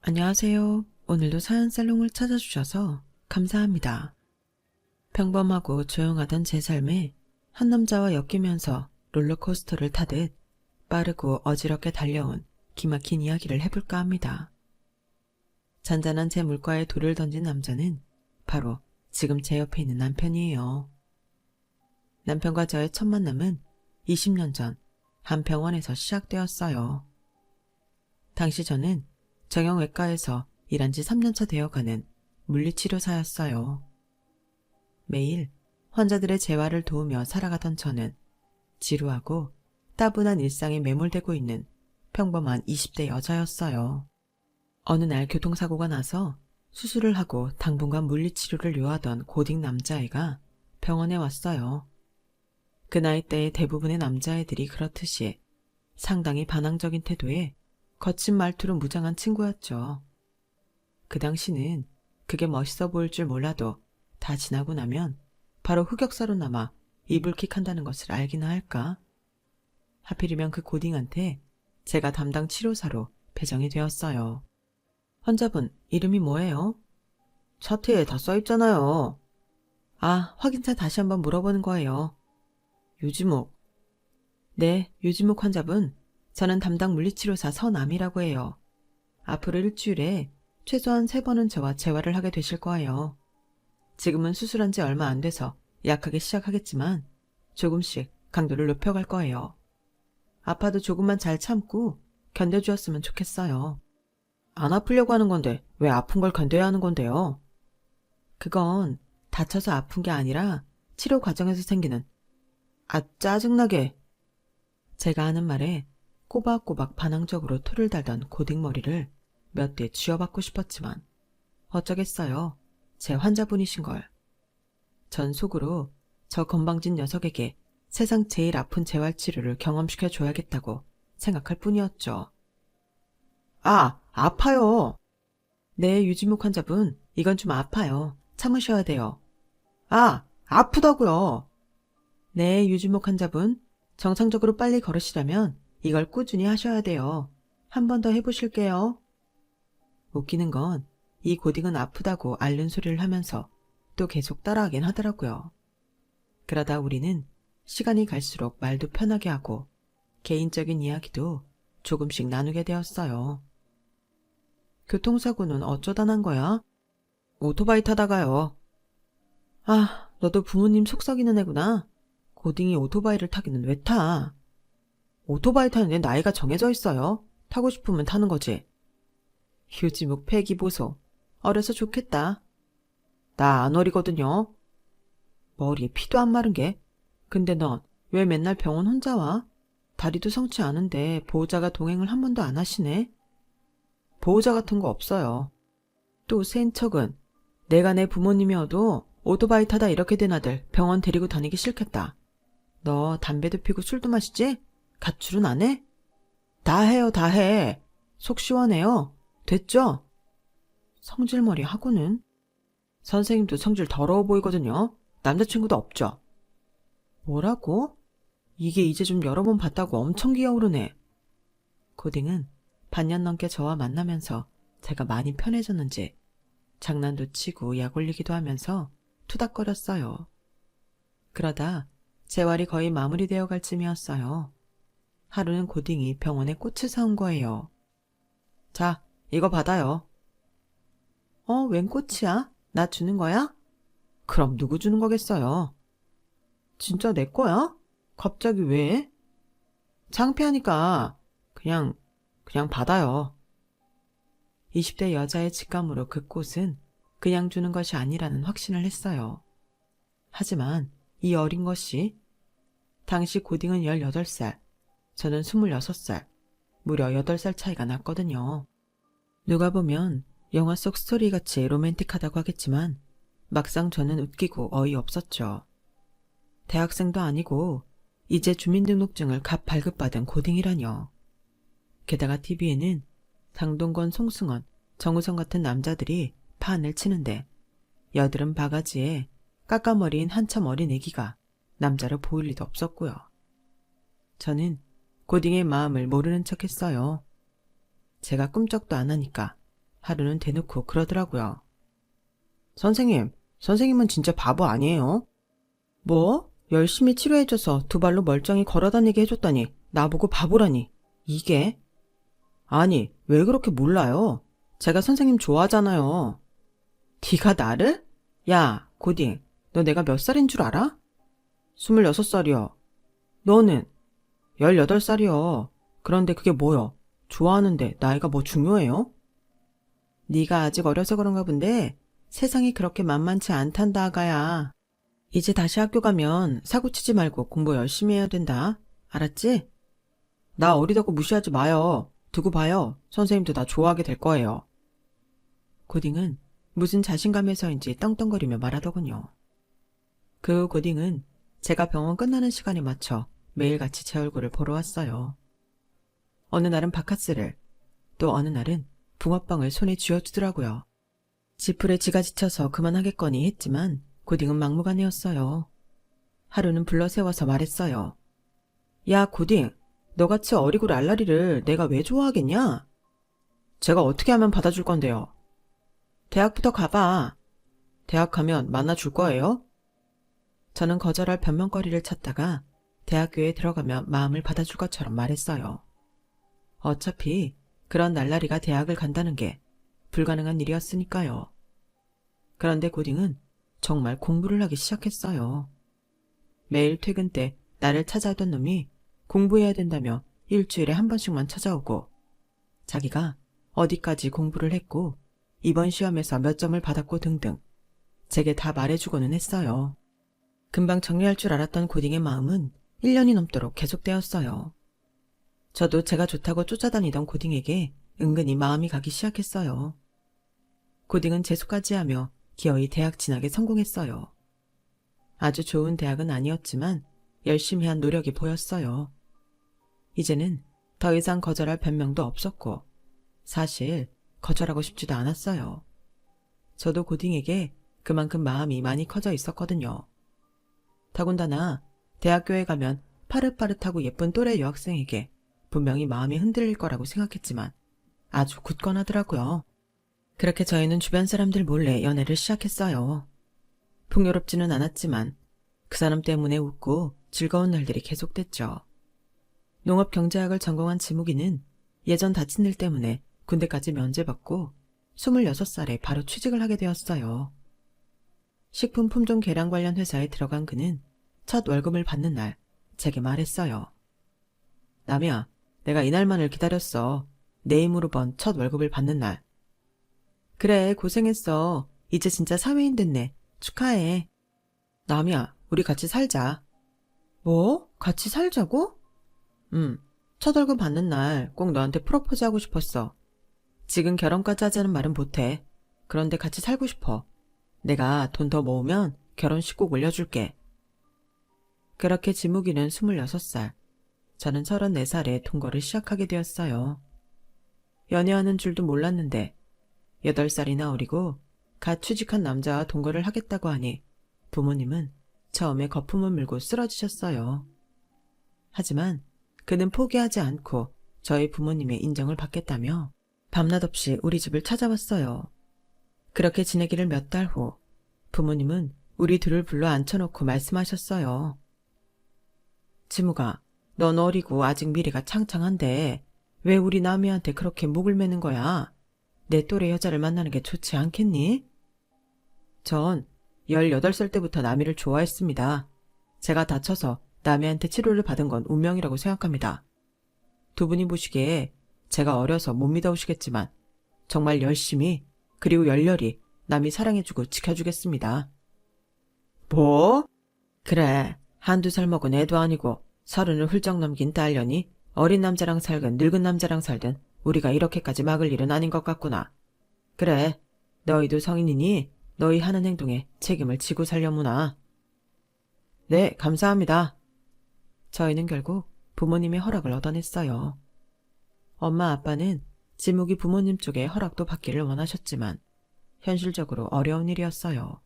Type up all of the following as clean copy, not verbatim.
안녕하세요. 오늘도 사연살롱을 찾아주셔서 감사합니다. 평범하고 조용하던 제 삶에 한 남자와 엮이면서 롤러코스터를 타듯 빠르고 어지럽게 달려온 기막힌 이야기를 해볼까 합니다. 잔잔한 제 물가에 돌을 던진 남자는 바로 지금 제 옆에 있는 남편이에요. 남편과 저의 첫 만남은 20년 전 한 병원에서 시작되었어요. 당시 저는 정형외과에서 일한 지 3년차 되어가는 물리치료사였어요. 매일 환자들의 재활을 도우며 살아가던 저는 지루하고 따분한 일상에 매몰되고 있는 평범한 20대 여자였어요. 어느 날 교통사고가 나서 수술을 하고 당분간 물리치료를 요하던 고딩 남자애가 병원에 왔어요. 그 나이대의 대부분의 남자애들이 그렇듯이 상당히 반항적인 태도에 거친 말투로 무장한 친구였죠. 그 당시는 그게 멋있어 보일 줄 몰라도 다 지나고 나면 바로 흑역사로 남아 이불킥한다는 것을 알기나 할까? 하필이면 그 고딩한테 제가 담당 치료사로 배정이 되었어요. 환자분, 이름이 뭐예요? 차트에 다 써있잖아요. 아, 확인차 다시 한번 물어보는 거예요. 유지목. 네, 유지목 환자분. 저는 담당 물리치료사 서남이라고 해요. 앞으로 일주일에 최소한 3번은 저와 재활을 하게 되실 거예요. 지금은 수술한 지 얼마 안 돼서 약하게 시작하겠지만 조금씩 강도를 높여갈 거예요. 아파도 조금만 잘 참고 견뎌주었으면 좋겠어요. 안 아프려고 하는 건데 왜 아픈 걸 견뎌야 하는 건데요? 그건 다쳐서 아픈 게 아니라 치료 과정에서 생기는 짜증나게. 제가 하는 말에 꼬박꼬박 반항적으로 토를 달던 고딩머리를 몇 대 쥐어받고 싶었지만 어쩌겠어요. 제 환자분이신걸. 전 속으로 저 건방진 녀석에게 세상 제일 아픈 재활치료를 경험시켜줘야겠다고 생각할 뿐이었죠. 아, 아파요. 네, 유지목 환자분, 이건 좀 아파요. 참으셔야 돼요. 아, 아프다고요. 네, 유지목 환자분, 정상적으로 빨리 걸으시려면 이걸 꾸준히 하셔야 돼요. 한 번 더 해보실게요. 웃기는 건 이 고딩은 아프다고 앓는 소리를 하면서 또 계속 따라하긴 하더라고요. 그러다 우리는 시간이 갈수록 말도 편하게 하고 개인적인 이야기도 조금씩 나누게 되었어요. 교통사고는 어쩌다 난 거야? 오토바이 타다가요. 아, 너도 부모님 속썩이는 애구나. 고딩이 오토바이를 타기는 왜 타? 오토바이 타는데 나이가 정해져 있어요. 타고 싶으면 타는 거지. 휴지목 폐기보소. 어려서 좋겠다. 나 안 어리거든요. 머리에 피도 안 마른 게. 근데 넌 왜 맨날 병원 혼자 와? 다리도 성치 않은데 보호자가 동행을 한 번도 안 하시네? 보호자 같은 거 없어요. 또 센 척은 내가 내 부모님이어도 오토바이 타다 이렇게 된 아들 병원 데리고 다니기 싫겠다. 너 담배도 피고 술도 마시지? 가출은 안 해? 다 해요, 다 해. 속 시원해요. 됐죠? 성질머리 하고는. 선생님도 성질 더러워 보이거든요. 남자친구도 없죠? 뭐라고? 이게 이제 좀 여러 번 봤다고 엄청 기어오르네. 고딩은 반년 넘게 저와 만나면서 제가 많이 편해졌는지 장난도 치고 약 올리기도 하면서 투닥거렸어요. 그러다 재활이 거의 마무리되어 갈 쯤이었어요. 하루는 고딩이 병원에 꽃을 사온 거예요. 자, 이거 받아요. 웬 꽃이야? 나 주는 거야? 그럼 누구 주는 거겠어요? 진짜 내 거야? 갑자기 왜? 창피하니까 그냥 받아요. 20대 여자의 직감으로 그 꽃은 그냥 주는 것이 아니라는 확신을 했어요. 하지만 이 어린 것이 당시 고딩은 18살, 저는 26살, 무려 8살 차이가 났거든요. 누가 보면 영화 속 스토리같이 로맨틱하다고 하겠지만 막상 저는 웃기고 어이없었죠. 대학생도 아니고 이제 주민등록증을 갓 발급받은 고딩이라뇨. 게다가 TV에는 장동건, 송승헌, 정우성 같은 남자들이 판을 치는데 여드름 바가지에 까까머리인 한참 어린 애기가 남자로 보일 리도 없었고요. 저는 고딩의 마음을 모르는 척했어요. 제가 꿈쩍도 안 하니까 하루는 대놓고 그러더라고요. 선생님은 진짜 바보 아니에요? 뭐? 열심히 치료해줘서 두 발로 멀쩡히 걸어다니게 해줬더니 나보고 바보라니. 이게? 아니, 왜 그렇게 몰라요? 제가 선생님 좋아하잖아요. 네가 나를? 야, 고딩, 너 내가 몇 살인 줄 알아? 26살이요. 너는? 18살이요. 그런데 그게 뭐여? 좋아하는데 나이가 뭐 중요해요? 네가 아직 어려서 그런가 본데 세상이 그렇게 만만치 않단다, 아가야. 이제 다시 학교 가면 사고치지 말고 공부 열심히 해야 된다. 알았지? 나 어리다고 무시하지 마요. 두고 봐요. 선생님도 나 좋아하게 될 거예요. 고딩은 무슨 자신감에서인지 떵떵거리며 말하더군요. 그 후 고딩은 제가 병원 끝나는 시간에 맞춰 매일같이 제 얼굴을 보러 왔어요. 어느 날은 바카스를, 또 어느 날은 붕어빵을 손에 쥐어주더라고요. 지풀에 지가 지쳐서 그만하겠거니 했지만 고딩은 막무가내였어요. 하루는 불러 세워서 말했어요. 야, 고딩, 너같이 어리고 랄라리를 내가 왜 좋아하겠냐? 제가 어떻게 하면 받아줄 건데요? 대학부터 가봐. 대학 가면 만나줄 거예요? 저는 거절할 변명거리를 찾다가 대학교에 들어가면 마음을 받아줄 것처럼 말했어요. 어차피 그런 날라리가 대학을 간다는 게 불가능한 일이었으니까요. 그런데 고딩은 정말 공부를 하기 시작했어요. 매일 퇴근 때 나를 찾아오던 놈이 공부해야 된다며 일주일에 한 번씩만 찾아오고 자기가 어디까지 공부를 했고 이번 시험에서 몇 점을 받았고 등등 제게 다 말해주고는 했어요. 금방 정리할 줄 알았던 고딩의 마음은 1년이 넘도록 계속되었어요. 저도 제가 좋다고 쫓아다니던 고딩에게 은근히 마음이 가기 시작했어요. 고딩은 재수까지 하며 기어이 대학 진학에 성공했어요. 아주 좋은 대학은 아니었지만 열심히 한 노력이 보였어요. 이제는 더 이상 거절할 변명도 없었고 사실 거절하고 싶지도 않았어요. 저도 고딩에게 그만큼 마음이 많이 커져 있었거든요. 더군다나 대학교에 가면 파릇파릇하고 예쁜 또래 여학생에게 분명히 마음이 흔들릴 거라고 생각했지만 아주 굳건하더라고요. 그렇게 저희는 주변 사람들 몰래 연애를 시작했어요. 풍요롭지는 않았지만 그 사람 때문에 웃고 즐거운 날들이 계속됐죠. 농업경제학을 전공한 지무기는 예전 다친 일 때문에 군대까지 면제받고 26살에 바로 취직을 하게 되었어요. 식품 품종 개량 관련 회사에 들어간 그는 첫 월급을 받는 날 제게 말했어요. 남이야, 내가 이날만을 기다렸어. 내 힘으로 번 첫 월급을 받는 날. 그래, 고생했어. 이제 진짜 사회인 됐네. 축하해. 남이야, 우리 같이 살자. 뭐? 같이 살자고? 첫 월급 받는 날 꼭 너한테 프로포즈 하고 싶었어. 지금 결혼까지 하자는 말은 못해. 그런데 같이 살고 싶어. 내가 돈 더 모으면 결혼식 꼭 올려줄게. 그렇게 지무기는 26살, 저는 34살에 동거를 시작하게 되었어요. 연애하는 줄도 몰랐는데 8살이나 어리고 갓 취직한 남자와 동거를 하겠다고 하니 부모님은 처음에 거품을 물고 쓰러지셨어요. 하지만 그는 포기하지 않고 저희 부모님의 인정을 받겠다며 밤낮 없이 우리 집을 찾아왔어요. 그렇게 지내기를 몇 달 후 부모님은 우리 둘을 불러 앉혀놓고 말씀하셨어요. 지무가, 넌 어리고 아직 미래가 창창한데 왜 우리 남이한테 그렇게 목을 매는 거야? 내 또래 여자를 만나는 게 좋지 않겠니? 전 18살 때부터 남이를 좋아했습니다. 제가 다쳐서 남이한테 치료를 받은 건 운명이라고 생각합니다. 두 분이 보시기에 제가 어려서 못 믿어오시겠지만 정말 열심히 그리고 열렬히 남이 사랑해주고 지켜주겠습니다. 뭐? 그래, 한두 살 먹은 애도 아니고 30을 훌쩍 넘긴 딸려니 어린 남자랑 살든 늙은 남자랑 살든 우리가 이렇게까지 막을 일은 아닌 것 같구나. 그래, 너희도 성인이니 너희 하는 행동에 책임을 지고 살려무나. 네, 감사합니다. 저희는 결국 부모님의 허락을 얻어냈어요. 엄마 아빠는 지묵이 부모님 쪽에 허락도 받기를 원하셨지만 현실적으로 어려운 일이었어요.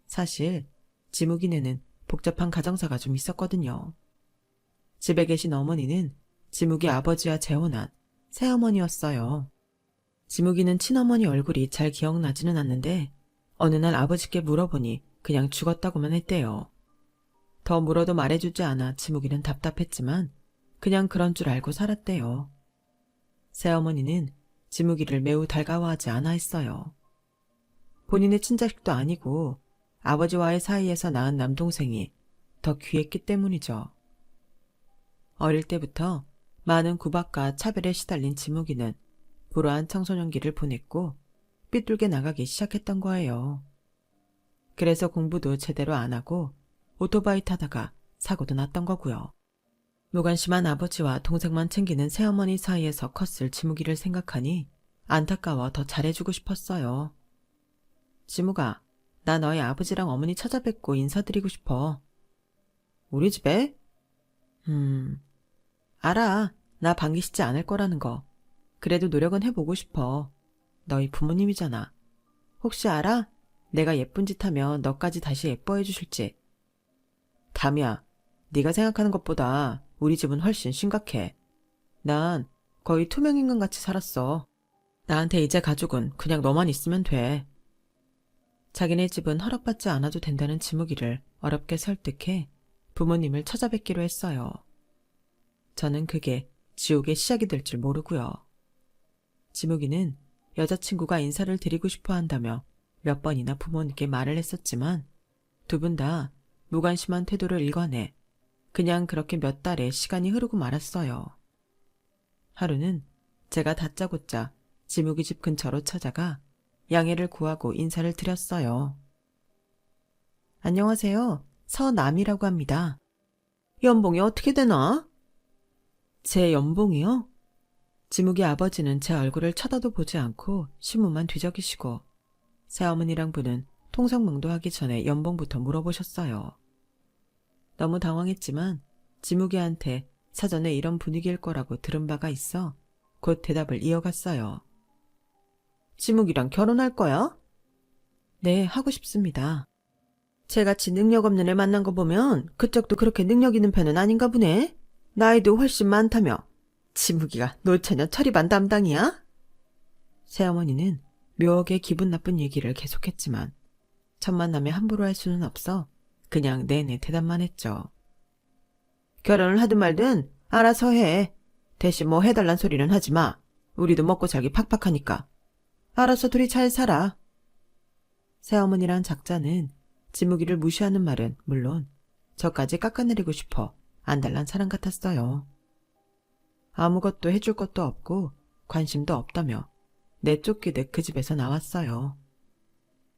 사실 지묵이네는 복잡한 가정사가 좀 있었거든요. 집에 계신 어머니는 지묵이 아버지와 재혼한 새어머니였어요. 지무기는 친어머니 얼굴이 잘 기억나지는 않는데 어느 날 아버지께 물어보니 그냥 죽었다고만 했대요. 더 물어도 말해주지 않아 지무기는 답답했지만 그냥 그런 줄 알고 살았대요. 새어머니는 지무기를 매우 달가워하지 않아 했어요. 본인의 친자식도 아니고 아버지와의 사이에서 낳은 남동생이 더 귀했기 때문이죠. 어릴 때부터 많은 구박과 차별에 시달린 지무기는 불우한 청소년기를 보냈고 삐뚤게 나가기 시작했던 거예요. 그래서 공부도 제대로 안 하고 오토바이 타다가 사고도 났던 거고요. 무관심한 아버지와 동생만 챙기는 새어머니 사이에서 컸을 지무기를 생각하니 안타까워 더 잘해주고 싶었어요. 지무가, 나 너희 아버지랑 어머니 찾아뵙고 인사드리고 싶어. 우리 집에? 알아. 나 반기시지 않을 거라는 거. 그래도 노력은 해보고 싶어. 너희 부모님이잖아. 혹시 알아? 내가 예쁜 짓 하면 너까지 다시 예뻐해 주실지. 담이야, 네가 생각하는 것보다 우리 집은 훨씬 심각해. 난 거의 투명인간같이 살았어. 나한테 이제 가족은 그냥 너만 있으면 돼. 자기네 집은 허락받지 않아도 된다는 지무기를 어렵게 설득해 부모님을 찾아뵙기로 했어요. 저는 그게 지옥의 시작이 될 줄 모르고요. 지무기는 여자친구가 인사를 드리고 싶어 한다며 몇 번이나 부모님께 말을 했었지만 두 분 다 무관심한 태도를 일관해 그냥 그렇게 몇 달의 시간이 흐르고 말았어요. 하루는 제가 다짜고짜 지무기 집 근처로 찾아가 양해를 구하고 인사를 드렸어요. 안녕하세요. 서남이라고 합니다. 연봉이 어떻게 되나? 제 연봉이요? 지무기 아버지는 제 얼굴을 쳐다도 보지 않고 신문만 뒤적이시고 새어머니랑 분은 통성명도 하기 전에 연봉부터 물어보셨어요. 너무 당황했지만 지무기한테 사전에 이런 분위기일 거라고 들은 바가 있어 곧 대답을 이어갔어요. 지무기랑 결혼할 거야? 네, 하고 싶습니다. 쟤같이 능력 없는 애 만난 거 보면 그쪽도 그렇게 능력 있는 편은 아닌가 보네. 나이도 훨씬 많다며. 지무기가 노처녀 처리반 담당이야? 새어머니는 묘하게 기분 나쁜 얘기를 계속했지만 첫 만남에 함부로 할 수는 없어 그냥 내내 대답만 했죠. 결혼을 하든 말든 알아서 해. 대신 뭐 해달란 소리는 하지 마. 우리도 먹고 살기 팍팍하니까. 알아서 둘이 잘 살아. 새어머니란 작자는 지무기를 무시하는 말은 물론 저까지 깎아내리고 싶어 안달난 사람 같았어요. 아무것도 해줄 것도 없고 관심도 없다며 내쫓기듯 그 집에서 나왔어요.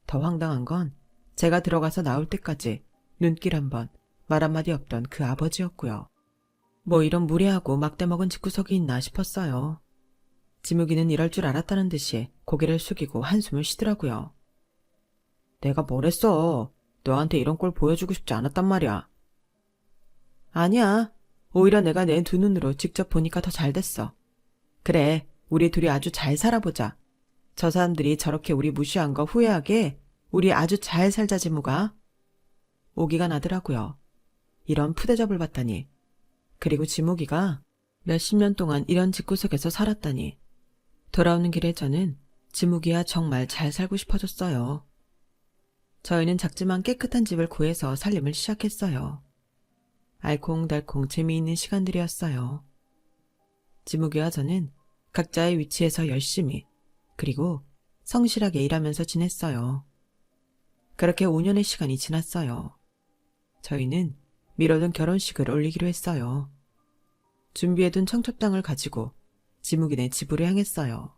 더 황당한 건 제가 들어가서 나올 때까지 눈길 한 번, 말 한마디 없던 그 아버지였고요. 뭐 이런 무례하고 막대먹은 집구석이 있나 싶었어요. 지무기는 이럴 줄 알았다는 듯이 고개를 숙이고 한숨을 쉬더라고요. 내가 뭘 했어? 너한테 이런 꼴 보여주고 싶지 않았단 말이야. 아니야. 오히려 내가 내 두 눈으로 직접 보니까 더 잘 됐어. 그래, 우리 둘이 아주 잘 살아보자. 저 사람들이 저렇게 우리 무시한 거 후회하게 우리 아주 잘 살자 지무가. 오기가 나더라고요. 이런 푸대접을 받다니. 그리고 지무기가 몇십 년 동안 이런 집구석에서 살았다니. 돌아오는 길에 저는 지무기와 정말 잘 살고 싶어졌어요. 저희는 작지만 깨끗한 집을 구해서 살림을 시작했어요. 알콩달콩 재미있는 시간들이었어요. 지무기와 저는 각자의 위치에서 열심히 그리고 성실하게 일하면서 지냈어요. 그렇게 5년의 시간이 지났어요. 저희는 미뤄둔 결혼식을 올리기로 했어요. 준비해둔 청첩장을 가지고 지무기네 집으로 향했어요.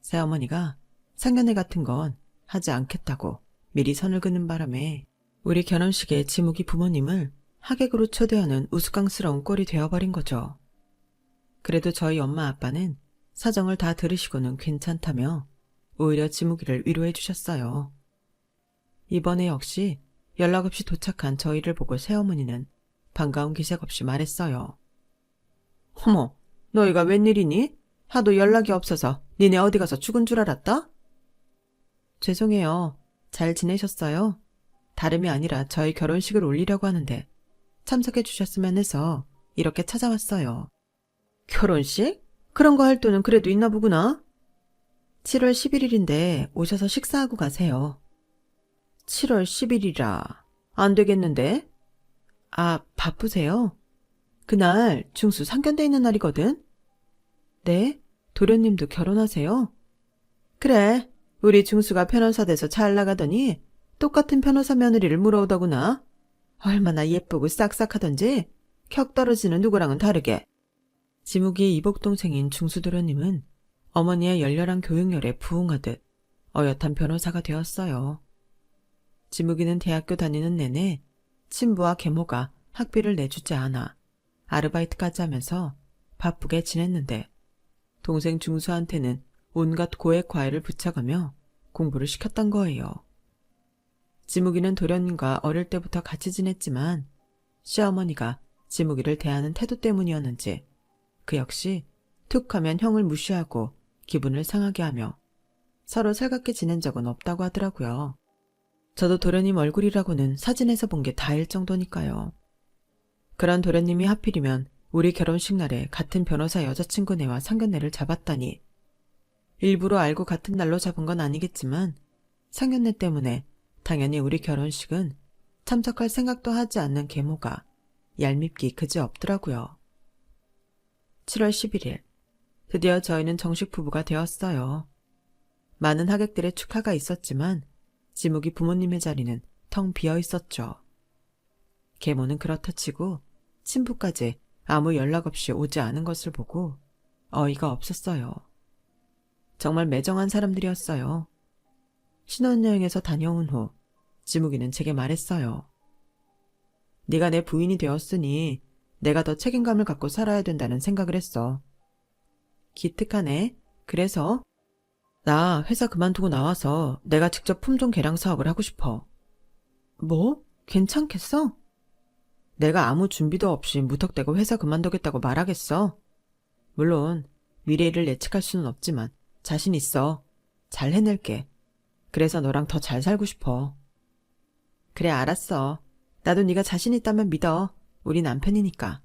새어머니가 상견례 같은 건 하지 않겠다고 미리 선을 그는 바람에 우리 결혼식에 지무기 부모님을 하객으로 초대하는 우스꽝스러운 꼴이 되어버린 거죠. 그래도 저희 엄마 아빠는 사정을 다 들으시고는 괜찮다며 오히려 지무기를 위로해 주셨어요. 이번에 역시 연락 없이 도착한 저희를 보고 새어머니는 반가운 기색 없이 말했어요. 어머, 너희가 웬일이니? 하도 연락이 없어서 니네 어디 가서 죽은 줄 알았다? 죄송해요. 잘 지내셨어요? 다름이 아니라 저희 결혼식을 올리려고 하는데 참석해 주셨으면 해서 이렇게 찾아왔어요. 결혼식? 그런 거 할 돈은 그래도 있나 보구나. 7월 11일인데 오셔서 식사하고 가세요. 7월 10일이라 안 되겠는데? 아, 바쁘세요? 그날 중수 상견례 있는 날이거든? 네? 도련님도 결혼하세요? 그래, 우리 중수가 변호사 돼서 잘 나가더니 똑같은 변호사 며느리를 물어오더구나. 얼마나 예쁘고 싹싹하던지 격 떨어지는 누구랑은 다르게. 지묵이의 이복동생인 중수도련님은 어머니의 열렬한 교육열에 부응하듯 어엿한 변호사가 되었어요. 지묵이는 대학교 다니는 내내 친부와 계모가 학비를 내주지 않아 아르바이트까지 하면서 바쁘게 지냈는데 동생 중수한테는 온갖 고액 과외를 붙여가며 공부를 시켰던 거예요. 지묵이는 도련님과 어릴 때부터 같이 지냈지만 시어머니가 지묵이를 대하는 태도 때문이었는지 그 역시 툭하면 형을 무시하고 기분을 상하게 하며 서로 살갑게 지낸 적은 없다고 하더라고요. 저도 도련님 얼굴이라고는 사진에서 본 게 다일 정도니까요. 그런 도련님이 하필이면 우리 결혼식 날에 같은 변호사 여자친구네와 상견례를 잡았다니. 일부러 알고 같은 날로 잡은 건 아니겠지만 상견례 때문에 당연히 우리 결혼식은 참석할 생각도 하지 않는 계모가 얄밉기 그지없더라고요. 7월 11일, 드디어 저희는 정식 부부가 되었어요. 많은 하객들의 축하가 있었지만 지묵이 부모님의 자리는 텅 비어 있었죠. 계모는 그렇다 치고 친부까지 아무 연락 없이 오지 않은 것을 보고 어이가 없었어요. 정말 매정한 사람들이었어요. 신혼여행에서 다녀온 후 지묵이는 제게 말했어요. 네가 내 부인이 되었으니 내가 더 책임감을 갖고 살아야 된다는 생각을 했어. 기특하네. 그래서? 나 회사 그만두고 나와서 내가 직접 품종 개량 사업을 하고 싶어. 뭐? 괜찮겠어? 내가 아무 준비도 없이 무턱대고 회사 그만두겠다고 말하겠어? 물론 미래를 예측할 수는 없지만 자신 있어. 잘 해낼게. 그래서 너랑 더 잘 살고 싶어. 그래, 알았어. 나도 네가 자신 있다면 믿어. 우리 남편이니까.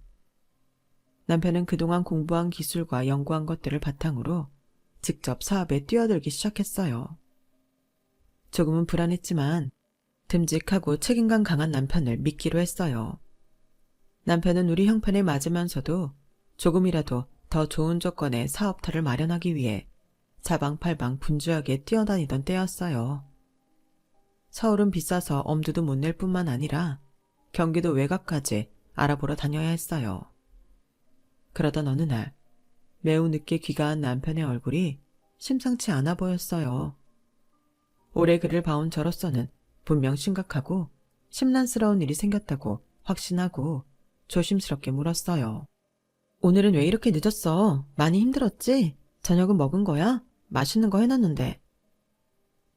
남편은 그동안 공부한 기술과 연구한 것들을 바탕으로 직접 사업에 뛰어들기 시작했어요. 조금은 불안했지만 듬직하고 책임감 강한 남편을 믿기로 했어요. 남편은 우리 형편에 맞으면서도 조금이라도 더 좋은 조건의 사업터를 마련하기 위해 사방팔방 분주하게 뛰어다니던 때였어요. 서울은 비싸서 엄두도 못 낼 뿐만 아니라 경기도 외곽까지 알아보러 다녀야 했어요. 그러던 어느 날 매우 늦게 귀가한 남편의 얼굴이 심상치 않아 보였어요. 올해 그를 봐온 저로서는 분명 심각하고 심란스러운 일이 생겼다고 확신하고 조심스럽게 물었어요. 오늘은 왜 이렇게 늦었어? 많이 힘들었지? 저녁은 먹은 거야? 맛있는 거 해놨는데.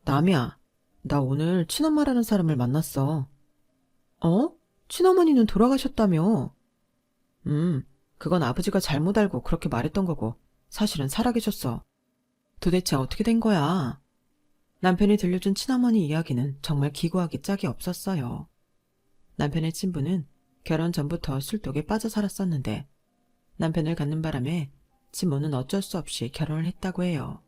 남이야, 나 오늘 친엄마라는 사람을 만났어. 어? 친어머니는 돌아가셨다며? 그건 아버지가 잘못 알고 그렇게 말했던 거고 사실은 살아계셨어. 도대체 어떻게 된 거야? 남편이 들려준 친어머니 이야기는 정말 기구하기 짝이 없었어요. 남편의 친부는 결혼 전부터 술독에 빠져 살았었는데 남편을 갖는 바람에 친모는 어쩔 수 없이 결혼을 했다고 해요.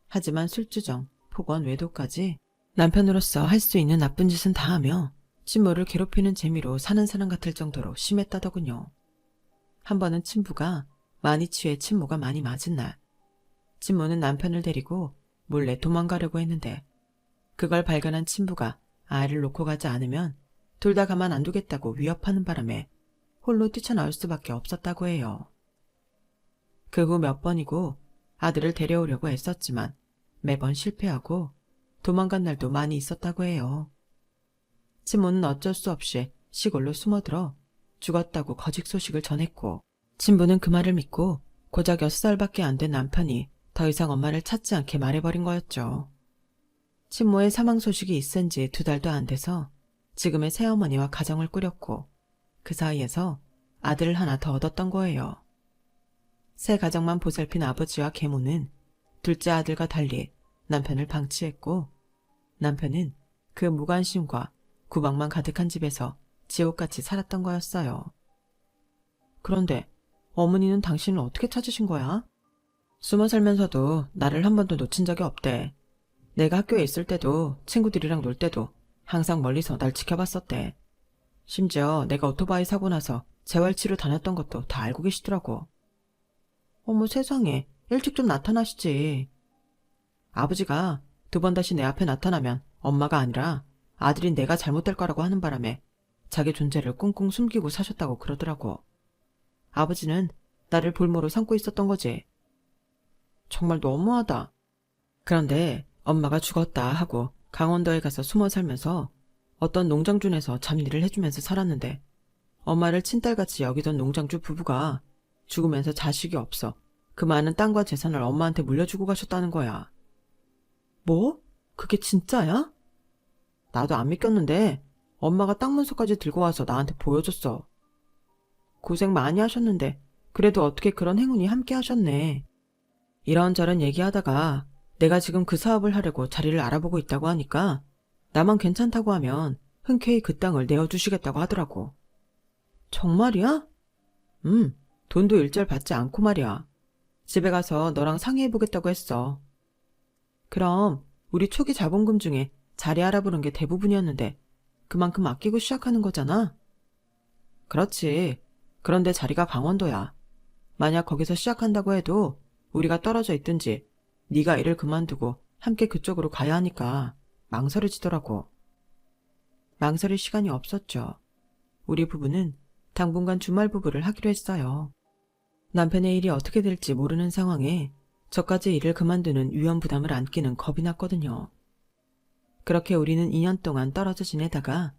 하지만 술주정, 폭언, 외도까지 남편으로서 할 수 있는 나쁜 짓은 다 하며 친모를 괴롭히는 재미로 사는 사람 같을 정도로 심했다더군요. 한 번은 친부가 많이 취해 친모가 많이 맞은 날, 친모는 남편을 데리고 몰래 도망가려고 했는데 그걸 발견한 친부가 아이를 놓고 가지 않으면 둘 다 가만 안 두겠다고 위협하는 바람에 홀로 뛰쳐나올 수밖에 없었다고 해요. 그 후 몇 번이고 아들을 데려오려고 애썼지만 매번 실패하고 도망간 날도 많이 있었다고 해요. 친모는 어쩔 수 없이 시골로 숨어들어 죽었다고 거짓 소식을 전했고 친부는 그 말을 믿고 고작 6살밖에 안 된 남편이 더 이상 엄마를 찾지 않게 말해버린 거였죠. 친모의 사망 소식이 있은 지 2달도 안 돼서 지금의 새어머니와 가정을 꾸렸고 그 사이에서 아들을 하나 더 얻었던 거예요. 새 가정만 보살핀 아버지와 계모는 둘째 아들과 달리 남편을 방치했고 남편은 그 무관심과 구박만 가득한 집에서 지옥같이 살았던 거였어요. 그런데 어머니는 당신을 어떻게 찾으신 거야? 숨어 살면서도 나를 한 번도 놓친 적이 없대. 내가 학교에 있을 때도 친구들이랑 놀 때도 항상 멀리서 날 지켜봤었대. 심지어 내가 오토바이 사고 나서 재활치료 다녔던 것도 다 알고 계시더라고. 어머 세상에, 일찍 좀 나타나시지. 아버지가 두 번 다시 내 앞에 나타나면 엄마가 아니라 아들인 내가 잘못될 거라고 하는 바람에 자기 존재를 꽁꽁 숨기고 사셨다고 그러더라고. 아버지는 나를 볼모로 삼고 있었던 거지. 정말 너무하다. 그런데 엄마가 죽었다 하고 강원도에 가서 숨어 살면서 어떤 농장주에서 잡일을 해주면서 살았는데 엄마를 친딸같이 여기던 농장주 부부가 죽으면서 자식이 없어 그 많은 땅과 재산을 엄마한테 물려주고 가셨다는 거야. 뭐? 그게 진짜야? 나도 안 믿겼는데 엄마가 땅 문서까지 들고 와서 나한테 보여줬어. 고생 많이 하셨는데 그래도 어떻게 그런 행운이 함께 하셨네. 이런저런 얘기하다가 내가 지금 그 사업을 하려고 자리를 알아보고 있다고 하니까 나만 괜찮다고 하면 흔쾌히 그 땅을 내어주시겠다고 하더라고. 정말이야? 돈도 일절 받지 않고 말이야. 집에 가서 너랑 상의해보겠다고 했어. 그럼 우리 초기 자본금 중에 자리 알아보는 게 대부분이었는데 그만큼 아끼고 시작하는 거잖아? 그렇지. 그런데 자리가 강원도야. 만약 거기서 시작한다고 해도 우리가 떨어져 있든지 네가 일을 그만두고 함께 그쪽으로 가야 하니까 망설여지더라고. 망설일 시간이 없었죠. 우리 부부는 당분간 주말 부부를 하기로 했어요. 남편의 일이 어떻게 될지 모르는 상황에 저까지 일을 그만두는 위험 부담을 안기는 겁이 났거든요. 그렇게 우리는 2년 동안 떨어져 지내다가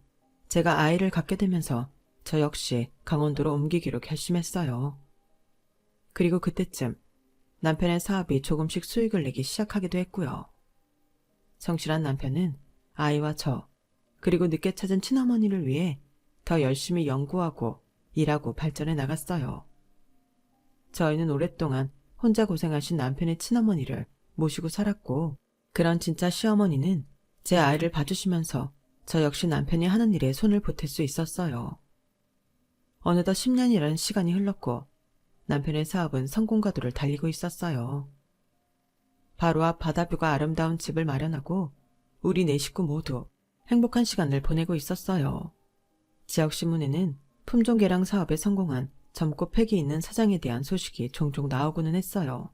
제가 아이를 갖게 되면서 저 역시 강원도로 옮기기로 결심했어요. 그리고 그때쯤 남편의 사업이 조금씩 수익을 내기 시작하기도 했고요. 성실한 남편은 아이와 저, 그리고 늦게 찾은 친어머니를 위해 더 열심히 연구하고 일하고 발전해 나갔어요. 저희는 오랫동안 혼자 고생하신 남편의 친어머니를 모시고 살았고, 그런 진짜 시어머니는 제 아이를 봐주시면서 저 역시 남편이 하는 일에 손을 보탤 수 있었어요. 어느덧 10년이라는 시간이 흘렀고 남편의 사업은 성공가도를 달리고 있었어요. 바로 앞 바다뷰가 아름다운 집을 마련하고 우리 네 식구 모두 행복한 시간을 보내고 있었어요. 지역신문에는 품종개량 사업에 성공한 젊고 패기 있는 사장에 대한 소식이 종종 나오고는 했어요.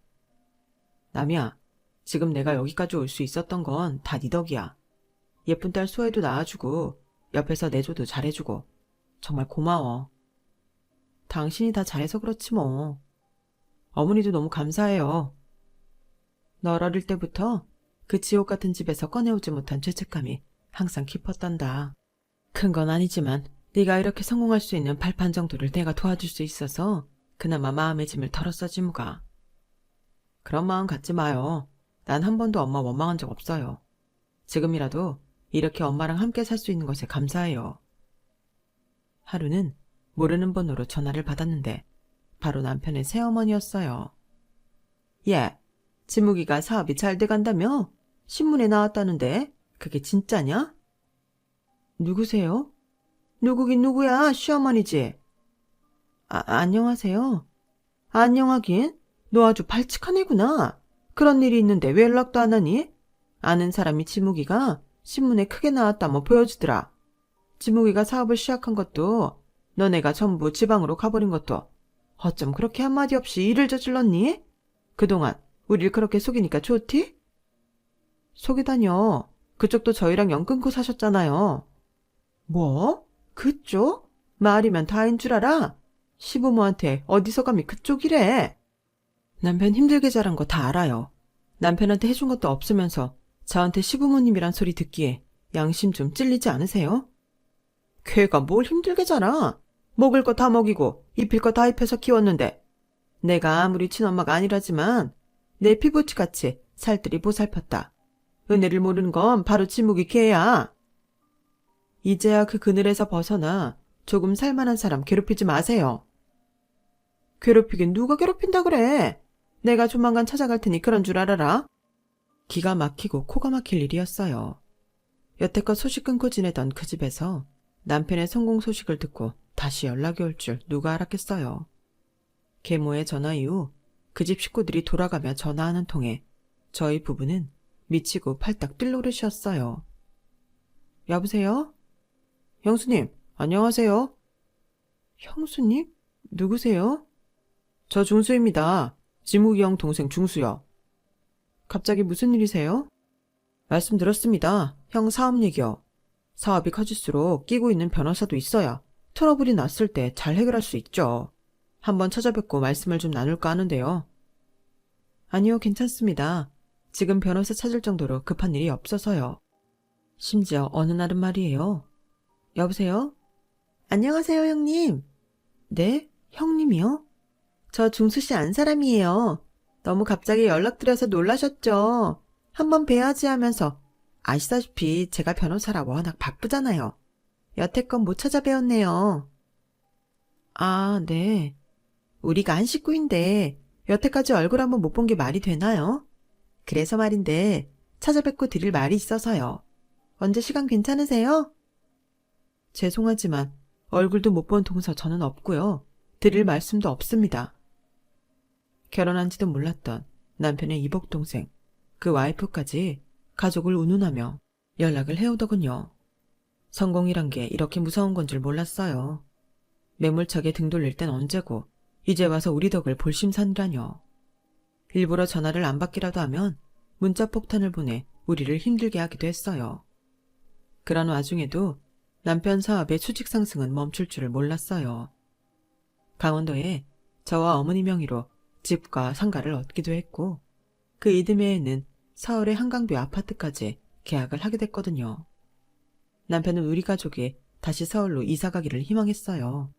남이야, 지금 내가 여기까지 올 수 있었던 건 다 네 덕이야. 예쁜 딸 소혜도 낳아주고 옆에서 내조도 잘해주고 정말 고마워. 당신이 다 잘해서 그렇지 뭐. 어머니도 너무 감사해요. 널 어릴 때부터 그 지옥 같은 집에서 꺼내오지 못한 죄책감이 항상 깊었단다. 큰 건 아니지만 네가 이렇게 성공할 수 있는 발판 정도를 내가 도와줄 수 있어서 그나마 마음의 짐을 덜었어지 뭐가. 그런 마음 갖지 마요. 난 한 번도 엄마 원망한 적 없어요. 지금이라도 이렇게 엄마랑 함께 살 수 있는 것에 감사해요. 하루는 모르는 번호로 전화를 받았는데 바로 남편의 새어머니였어요. 예, 지무기가 사업이 잘 돼간다며? 신문에 나왔다는데 그게 진짜냐? 누구세요? 누구긴 누구야, 시어머니지. 안녕하세요. 안녕하긴? 너 아주 발칙한 애구나. 그런 일이 있는데 왜 연락도 안 하니? 아는 사람이 지무기가 신문에 크게 나왔다 뭐 보여주더라. 지무기가 사업을 시작한 것도 너네가 전부 지방으로 가버린 것도 어쩜 그렇게 한마디 없이 일을 저질렀니? 그동안 우릴 그렇게 속이니까 좋디? 속이다뇨. 그쪽도 저희랑 연 끊고 사셨잖아요. 뭐? 그쪽? 말이면 다인 줄 알아? 시부모한테 어디서 감히 그쪽이래. 남편 힘들게 자란 거 다 알아요. 남편한테 해준 것도 없으면서 저한테 시부모님이란 소리 듣기에 양심 좀 찔리지 않으세요? 걔가 뭘 힘들게 자라. 먹을 거 다 먹이고 입힐 거 다 입혀서 키웠는데 내가 아무리 친엄마가 아니라지만 내 피부치같이 살뜰히 보살폈다. 은혜를 모르는 건 바로 지묵이 걔야. 이제야 그 그늘에서 벗어나 조금 살만한 사람 괴롭히지 마세요. 괴롭히긴 누가 괴롭힌다 그래. 내가 조만간 찾아갈 테니 그런 줄 알아라. 기가 막히고 코가 막힐 일이었어요. 여태껏 소식 끊고 지내던 그 집에서 남편의 성공 소식을 듣고 다시 연락이 올 줄 누가 알았겠어요. 계모의 전화 이후 그 집 식구들이 돌아가며 전화하는 통에 저희 부부는 미치고 팔딱 뛸 노릇이었어요. 여보세요? 형수님, 안녕하세요. 형수님? 누구세요? 저 중수입니다. 지묵이 형 동생 중수요. 갑자기 무슨 일이세요? 말씀드렸습니다. 형 사업 얘기요. 사업이 커질수록 끼고 있는 변호사도 있어야 트러블이 났을 때 잘 해결할 수 있죠. 한번 찾아뵙고 말씀을 좀 나눌까 하는데요. 아니요, 괜찮습니다. 지금 변호사 찾을 정도로 급한 일이 없어서요. 심지어 어느 날은 말이에요. 여보세요? 안녕하세요, 형님. 네? 형님이요? 저 중수씨 안 사람이에요. 너무 갑자기 연락드려서 놀라셨죠? 한번 뵈야지 하면서 아시다시피 제가 변호사라 워낙 바쁘잖아요. 여태껏 못 찾아뵈었네요. 아, 네. 우리가 한 식구인데 여태까지 얼굴 한번 못 본 게 말이 되나요? 그래서 말인데 찾아뵙고 드릴 말이 있어서요. 언제 시간 괜찮으세요? 죄송하지만 얼굴도 못 본 동서 저는 없고요. 드릴 말씀도 없습니다. 결혼한지도 몰랐던 남편의 이복동생, 그 와이프까지 가족을 운운하며 연락을 해오더군요. 성공이란 게 이렇게 무서운 건 줄 몰랐어요. 매몰차게 등 돌릴 땐 언제고 이제 와서 우리 덕을 볼심산이라뇨. 일부러 전화를 안 받기라도 하면 문자 폭탄을 보내 우리를 힘들게 하기도 했어요. 그런 와중에도 남편 사업의 수직 상승은 멈출 줄을 몰랐어요. 강원도에 저와 어머니 명의로 집과 상가를 얻기도 했고 그 이듬해에는 서울의 한강뷰 아파트까지 계약을 하게 됐거든요. 남편은 우리 가족이 다시 서울로 이사가기를 희망했어요.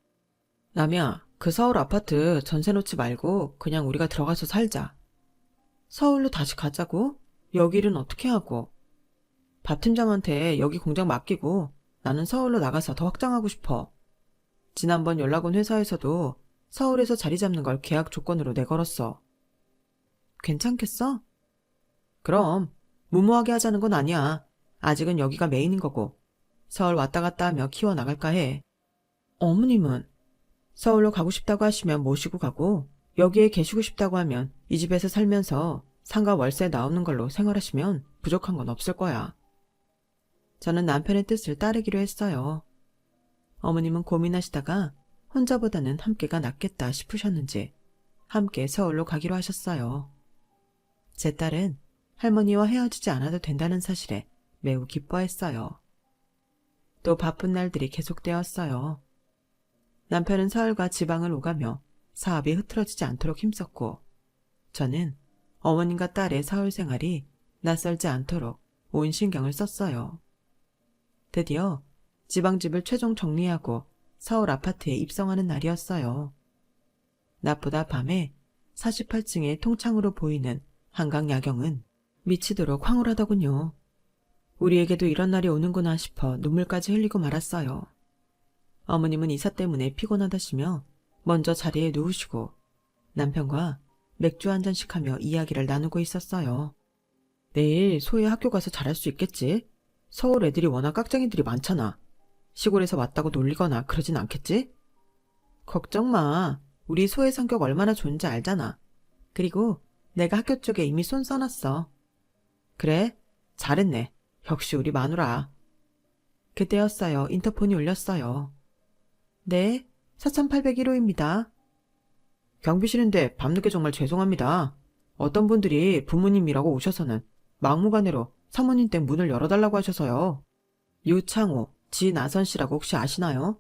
남이야, 그 서울 아파트 전세 놓지 말고 그냥 우리가 들어가서 살자. 서울로 다시 가자고? 여기 일은 어떻게 하고? 박 팀장한테 여기 공장 맡기고 나는 서울로 나가서 더 확장하고 싶어. 지난번 연락 온 회사에서도 서울에서 자리 잡는 걸 계약 조건으로 내걸었어. 괜찮겠어? 그럼 무모하게 하자는 건 아니야. 아직은 여기가 메인인 거고 서울 왔다 갔다 하며 키워나갈까 해. 어머님은? 서울로 가고 싶다고 하시면 모시고 가고 여기에 계시고 싶다고 하면 이 집에서 살면서 상가 월세 나오는 걸로 생활하시면 부족한 건 없을 거야. 저는 남편의 뜻을 따르기로 했어요. 어머님은 고민하시다가 혼자보다는 함께가 낫겠다 싶으셨는지 함께 서울로 가기로 하셨어요. 제 딸은 할머니와 헤어지지 않아도 된다는 사실에 매우 기뻐했어요. 또 바쁜 날들이 계속되었어요. 남편은 서울과 지방을 오가며 사업이 흐트러지지 않도록 힘썼고 저는 어머님과 딸의 서울 생활이 낯설지 않도록 온 신경을 썼어요. 드디어 지방집을 최종 정리하고 서울 아파트에 입성하는 날이었어요. 낮보다 밤에 48층의 통창으로 보이는 한강 야경은 미치도록 황홀하더군요. 우리에게도 이런 날이 오는구나 싶어 눈물까지 흘리고 말았어요. 어머님은 이사 때문에 피곤하다시며 먼저 자리에 누우시고 남편과 맥주 한 잔씩 하며 이야기를 나누고 있었어요. 내일 소희 학교 가서 잘할 수 있겠지? 서울 애들이 워낙 깍쟁이들이 많잖아. 시골에서 왔다고 놀리거나 그러진 않겠지? 걱정 마. 우리 소의 성격 얼마나 좋은지 알잖아. 그리고 내가 학교 쪽에 이미 손 써놨어. 그래? 잘했네. 역시 우리 마누라. 그때였어요. 인터폰이 울렸어요. 네, 4801호입니다. 경비실인데 밤늦게 정말 죄송합니다. 어떤 분들이 부모님이라고 오셔서는 막무가내로 사모님 댁 문을 열어달라고 하셔서요. 유창호, 지나선 씨라고 혹시 아시나요?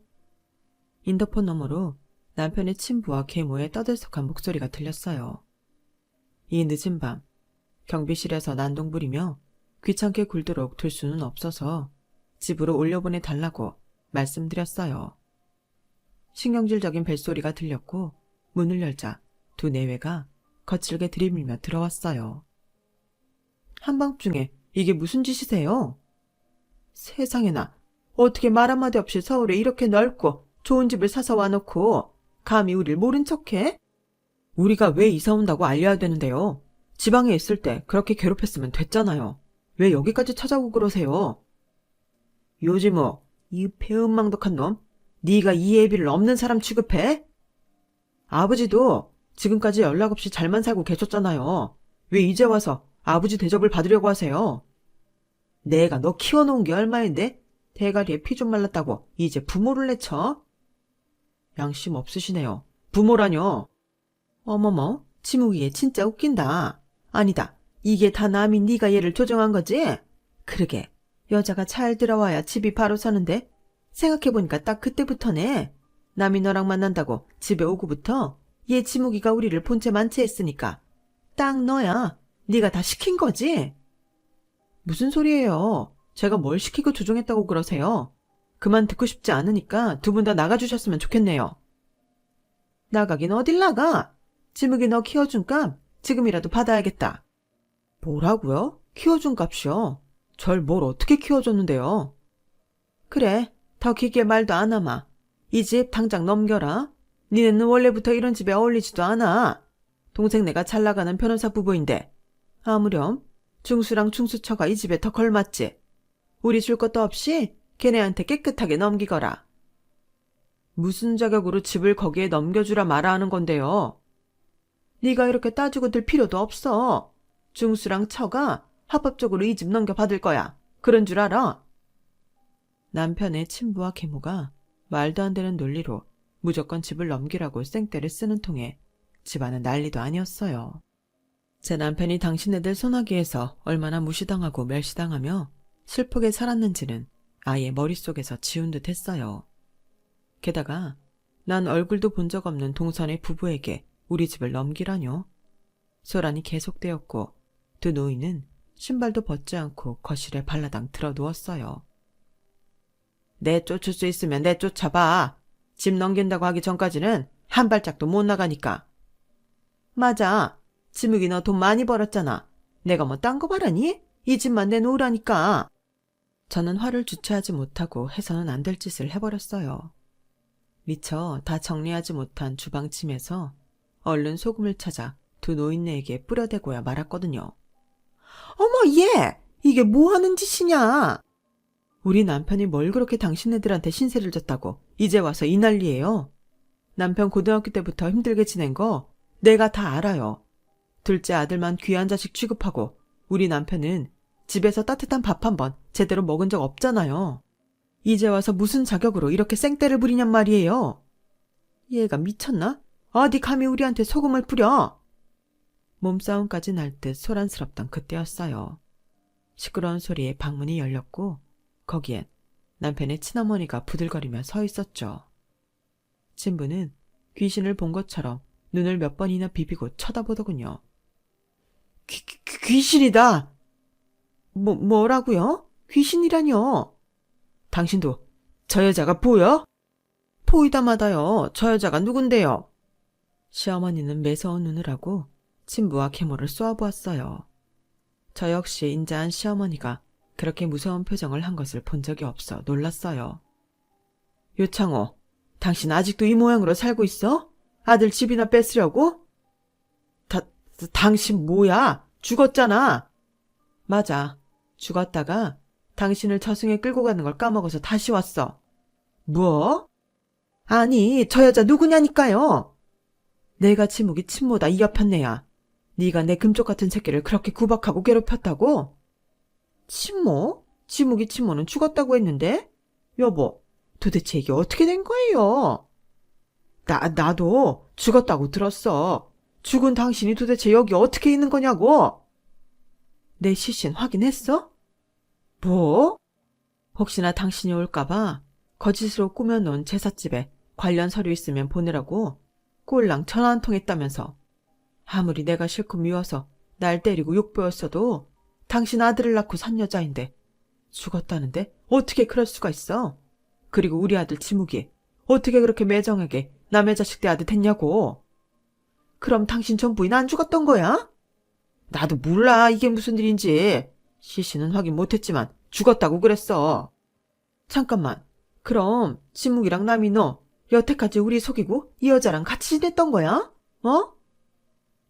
인터폰 너머로 남편의 친부와 계모의 떠들썩한 목소리가 들렸어요. 이 늦은 밤 경비실에서 난동 부리며 귀찮게 굴도록 둘 수는 없어서 집으로 올려보내달라고 말씀드렸어요. 신경질적인 벨소리가 들렸고 문을 열자 두 내외가 거칠게 들이밀며 들어왔어요. 한밤중에 이게 무슨 짓이세요? 세상에나 어떻게 말 한마디 없이 서울에 이렇게 넓고 좋은 집을 사서 와놓고 감히 우릴 모른 척해? 우리가 왜 이사 온다고 알려야 되는데요. 지방에 있을 때 그렇게 괴롭혔으면 됐잖아요. 왜 여기까지 찾아오고 그러세요? 요지모, 이 배은망덕한 놈, 네가 이 애비를 없는 사람 취급해? 아버지도 지금까지 연락 없이 잘만 살고 계셨잖아요. 왜 이제 와서 아버지 대접을 받으려고 하세요? 내가 너 키워놓은 게 얼마인데? 대가리에 피 좀 말랐다고 이제 부모를 내쳐? 양심 없으시네요. 부모라뇨. 어머머, 지묵이 얘 진짜 웃긴다. 아니다. 이게 다 남이 네가 얘를 조정한 거지? 그러게. 여자가 잘 들어와야 집이 바로 서는데 생각해보니까 딱 그때부터네. 남이 너랑 만난다고 집에 오고부터 얘 지묵이가 우리를 본체 만체했으니까 딱 너야. 네가 다 시킨 거지? 무슨 소리예요? 제가 뭘 시키고 조종했다고 그러세요? 그만 듣고 싶지 않으니까 두 분 다 나가주셨으면 좋겠네요. 나가긴 어딜 나가? 지묵이 너 키워준 값 지금이라도 받아야겠다. 뭐라고요? 키워준 값이요? 절 뭘 어떻게 키워줬는데요? 그래, 더 길게 말도 안 하마. 이 집 당장 넘겨라. 니네는 원래부터 이런 집에 어울리지도 않아. 동생 내가 잘 나가는 변호사 부부인데 아무렴 중수랑 중수처가 이 집에 더 걸맞지. 우리 줄 것도 없이 걔네한테 깨끗하게 넘기거라. 무슨 자격으로 집을 거기에 넘겨주라 마라 하는 건데요. 네가 이렇게 따지고 들 필요도 없어. 중수랑 처가 합법적으로 이 집 넘겨받을 거야. 그런 줄 알아? 남편의 친부와 계모가 말도 안 되는 논리로 무조건 집을 넘기라고 생떼를 쓰는 통에 집안은 난리도 아니었어요. 제 남편이 당신네들 소나기에서 얼마나 무시당하고 멸시당하며 슬프게 살았는지는 아예 머릿속에서 지운 듯 했어요. 게다가 난 얼굴도 본 적 없는 동선의 부부에게 우리 집을 넘기라뇨. 소란이 계속되었고 두 노인은 신발도 벗지 않고 거실에 발라당 들어 누웠어요. 내쫓을 수 있으면 내쫓아봐. 집 넘긴다고 하기 전까지는 한 발짝도 못 나가니까. 맞아. 지묵이 너 돈 많이 벌었잖아. 내가 뭐 딴 거 바라니? 이 집만 내놓으라니까. 저는 화를 주체하지 못하고 해서는 안 될 짓을 해버렸어요. 미처 다 정리하지 못한 주방침에서 얼른 소금을 찾아 두 노인네에게 뿌려대고야 말았거든요. 어머 얘! 이게 뭐하는 짓이냐? 우리 남편이 뭘 그렇게 당신네들한테 신세를 졌다고 이제 와서 이 난리예요. 남편 고등학교 때부터 힘들게 지낸 거 내가 다 알아요. 둘째 아들만 귀한 자식 취급하고 우리 남편은 집에서 따뜻한 밥 한 번 제대로 먹은 적 없잖아요. 이제 와서 무슨 자격으로 이렇게 생떼를 부리냔 말이에요. 얘가 미쳤나? 어디 감히 우리한테 소금을 뿌려? 몸싸움까지 날 듯 소란스럽던 그때였어요. 시끄러운 소리에 방문이 열렸고 거기엔 남편의 친어머니가 부들거리며 서 있었죠. 친부는 귀신을 본 것처럼 눈을 몇 번이나 비비고 쳐다보더군요. 귀신이다! 뭐라고요? 귀신이라뇨? 당신도 저 여자가 보여? 보이다마다요. 저 여자가 누군데요? 시어머니는 매서운 눈을 하고 친부와 계모를 쏘아보았어요. 저 역시 인자한 시어머니가 그렇게 무서운 표정을 한 것을 본 적이 없어 놀랐어요. 요창호, 당신 아직도 이 모양으로 살고 있어? 아들 집이나 뺏으려고? 당신 뭐야? 죽었잖아. 맞아. 죽었다가 당신을 저승에 끌고 가는 걸 까먹어서 다시 왔어. 뭐? 아니, 저 여자 누구냐니까요. 내가 지묵이 친모다 이 여편네야. 네가 내 금쪽 같은 새끼를 그렇게 구박하고 괴롭혔다고? 친모? 지묵이 친모는 죽었다고 했는데? 여보, 도대체 이게 어떻게 된 거예요? 나도 죽었다고 들었어. 죽은 당신이 도대체 여기 어떻게 있는 거냐고? 내 시신 확인했어? 뭐? 혹시나 당신이 올까봐 거짓으로 꾸며놓은 제삿집에 관련 서류 있으면 보내라고 꼴랑 전화 한 통 했다면서. 아무리 내가 싫고 미워서 날 때리고 욕보였어도 당신 아들을 낳고 산 여자인데 죽었다는데 어떻게 그럴 수가 있어? 그리고 우리 아들 지묵이 어떻게 그렇게 매정하게 남의 자식 대하듯 했냐고. 그럼 당신 전 부인 안 죽었던 거야? 나도 몰라 이게 무슨 일인지. 시신은 확인 못했지만 죽었다고 그랬어. 잠깐만. 그럼 지묵이랑 남이 너 여태까지 우리 속이고 이 여자랑 같이 지냈던 거야? 어?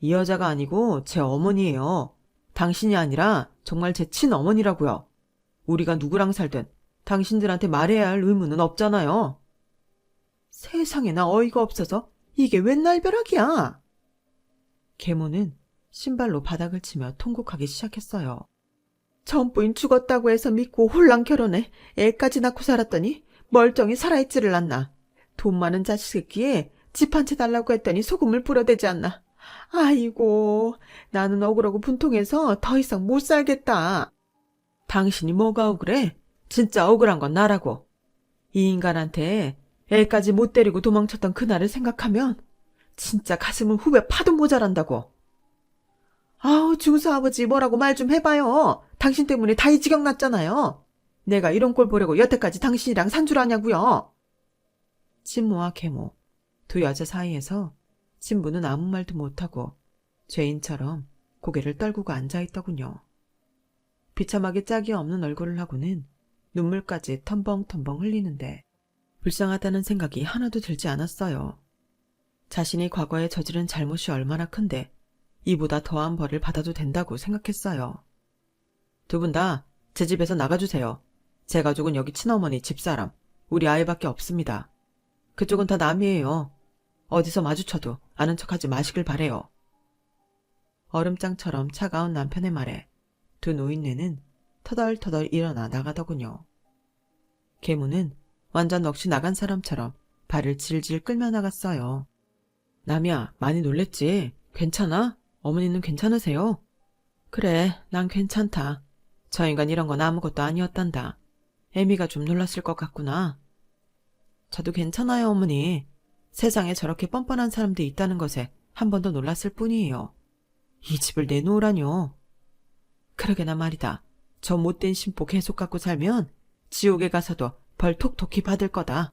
이 여자가 아니고 제 어머니예요. 당신이 아니라 정말 제 친어머니라고요. 우리가 누구랑 살든 당신들한테 말해야 할 의무는 없잖아요. 세상에나 어이가 없어서 이게 웬 날벼락이야. 계모는 신발로 바닥을 치며 통곡하기 시작했어요. 전 부인 죽었다고 해서 믿고 홀랑 결혼해 애까지 낳고 살았더니 멀쩡히 살아있지를 않나. 돈 많은 자식 새끼에 집 한 채 달라고 했더니 소금을 뿌려대지 않나. 아이고, 나는 억울하고 분통해서 더 이상 못 살겠다. 당신이 뭐가 억울해? 진짜 억울한 건 나라고. 이 인간한테 애까지 못 데리고 도망쳤던 그날을 생각하면 진짜 가슴은 후배 파도 모자란다고. 아우, 중수아버지 뭐라고 말 좀 해봐요. 당신 때문에 다 이 지경 났잖아요. 내가 이런 꼴 보려고 여태까지 당신이랑 산 줄 아냐고요. 친모와 계모, 두 여자 사이에서 친부는 아무 말도 못하고 죄인처럼 고개를 떨구고 앉아있더군요. 비참하게 짝이 없는 얼굴을 하고는 눈물까지 텀벙텀벙 흘리는데 불쌍하다는 생각이 하나도 들지 않았어요. 자신이 과거에 저지른 잘못이 얼마나 큰데 이보다 더한 벌을 받아도 된다고 생각했어요. 두 분 다 제 집에서 나가주세요. 제 가족은 여기 친어머니 집사람, 우리 아이밖에 없습니다. 그쪽은 다 남이에요. 어디서 마주쳐도 아는 척하지 마시길 바래요. 얼음장처럼 차가운 남편의 말에 두 노인네는 터덜터덜 일어나 나가더군요. 계모는 완전 넋이 나간 사람처럼 발을 질질 끌며 나갔어요. 남이야, 많이 놀랬지? 괜찮아? 어머니는 괜찮으세요? 그래, 난 괜찮다. 저 인간 이런 건 아무것도 아니었단다. 애미가 좀 놀랐을 것 같구나. 저도 괜찮아요, 어머니. 세상에 저렇게 뻔뻔한 사람들이 있다는 것에 한 번 더 놀랐을 뿐이에요. 이 집을 내놓으라뇨. 그러게나 말이다. 저 못된 심보 계속 갖고 살면 지옥에 가서도 벌 톡톡히 받을 거다.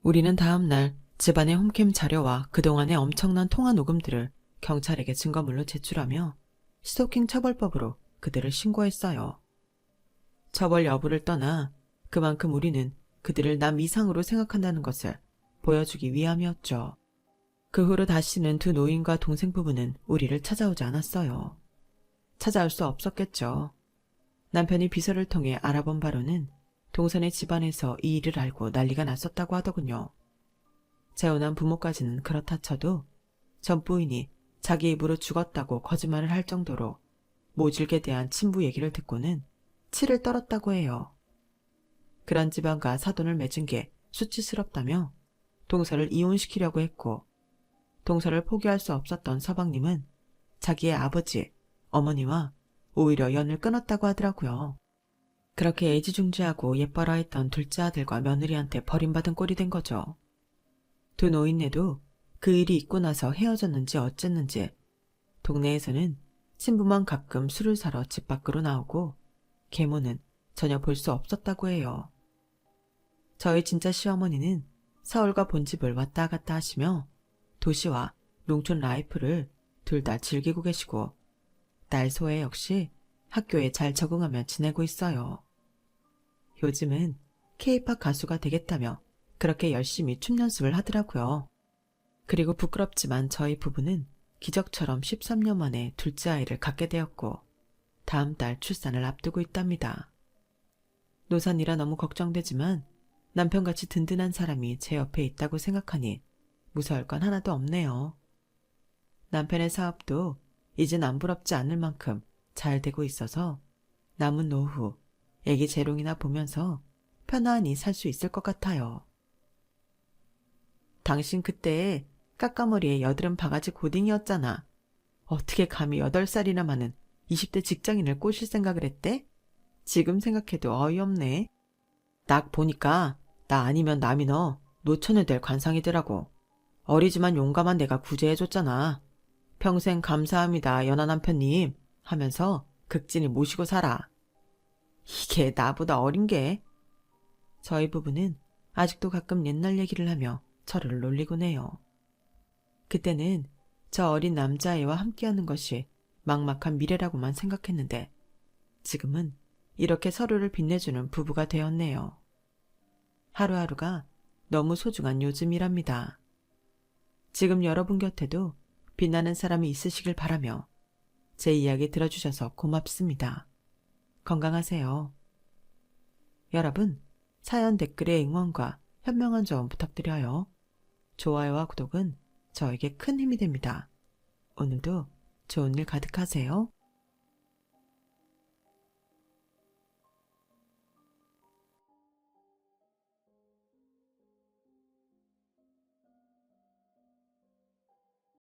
우리는 다음날 집안의 홈캠 자료와 그동안의 엄청난 통화 녹음들을 경찰에게 증거물로 제출하며 스토킹 처벌법으로 그들을 신고했어요. 처벌 여부를 떠나 그만큼 우리는 그들을 남 이상으로 생각한다는 것을 보여주기 위함이었죠. 그 후로 다시는 두 노인과 동생 부부는 우리를 찾아오지 않았어요. 찾아올 수 없었겠죠. 남편이 비서를 통해 알아본 바로는 동선의 집안에서 이 일을 알고 난리가 났었다고 하더군요. 재혼한 부모까지는 그렇다 쳐도 전 부인이 자기 입으로 죽었다고 거짓말을 할 정도로 모질게 대한 친부 얘기를 듣고는 치를 떨었다고 해요. 그런 집안과 사돈을 맺은 게 수치스럽다며 동서를 이혼시키려고 했고 동서를 포기할 수 없었던 서방님은 자기의 아버지, 어머니와 오히려 연을 끊었다고 하더라고요. 그렇게 애지중지하고 예뻐라 했던 둘째 아들과 며느리한테 버림받은 꼴이 된 거죠. 두 노인네도 그 일이 있고 나서 헤어졌는지 어쨌는지 동네에서는 친부만 가끔 술을 사러 집 밖으로 나오고 계모는 전혀 볼 수 없었다고 해요. 저희 진짜 시어머니는 서울과 본집을 왔다 갔다 하시며 도시와 농촌 라이프를 둘 다 즐기고 계시고 딸 소혜 역시 학교에 잘 적응하며 지내고 있어요. 요즘은 K-팝 가수가 되겠다며 그렇게 열심히 춤 연습을 하더라고요. 그리고 부끄럽지만 저희 부부는 기적처럼 13년 만에 둘째 아이를 갖게 되었고 다음 달 출산을 앞두고 있답니다. 노산이라 너무 걱정되지만 남편같이 든든한 사람이 제 옆에 있다고 생각하니 무서울 건 하나도 없네요. 남편의 사업도 이젠 안 부럽지 않을 만큼 잘 되고 있어서 남은 노후 애기 재롱이나 보면서 편안히 살 수 있을 것 같아요. 당신 그때 까까머리에 여드름 바가지 고딩이었잖아. 어떻게 감히 8살이나 많은 20대 직장인을 꼬실 생각을 했대? 지금 생각해도 어이없네. 딱 보니까 나 아니면 남이 너 노처녀 될 관상이더라고. 어리지만 용감한 내가 구제해줬잖아. 평생 감사합니다, 연하 남편님 하면서 극진히 모시고 살아. 이게 나보다 어린 게. 저희 부부는 아직도 가끔 옛날 얘기를 하며 저를 놀리곤 해요. 그때는 저 어린 남자아이와 함께하는 것이 막막한 미래라고만 생각했는데 지금은 이렇게 서로를 빛내주는 부부가 되었네요. 하루하루가 너무 소중한 요즘이랍니다. 지금 여러분 곁에도 빛나는 사람이 있으시길 바라며 제 이야기 들어주셔서 고맙습니다. 건강하세요. 여러분, 사연 댓글에 응원과 현명한 조언 부탁드려요. 좋아요와 구독은 저에게 큰 힘이 됩니다. 오늘도 좋은 일 가득하세요.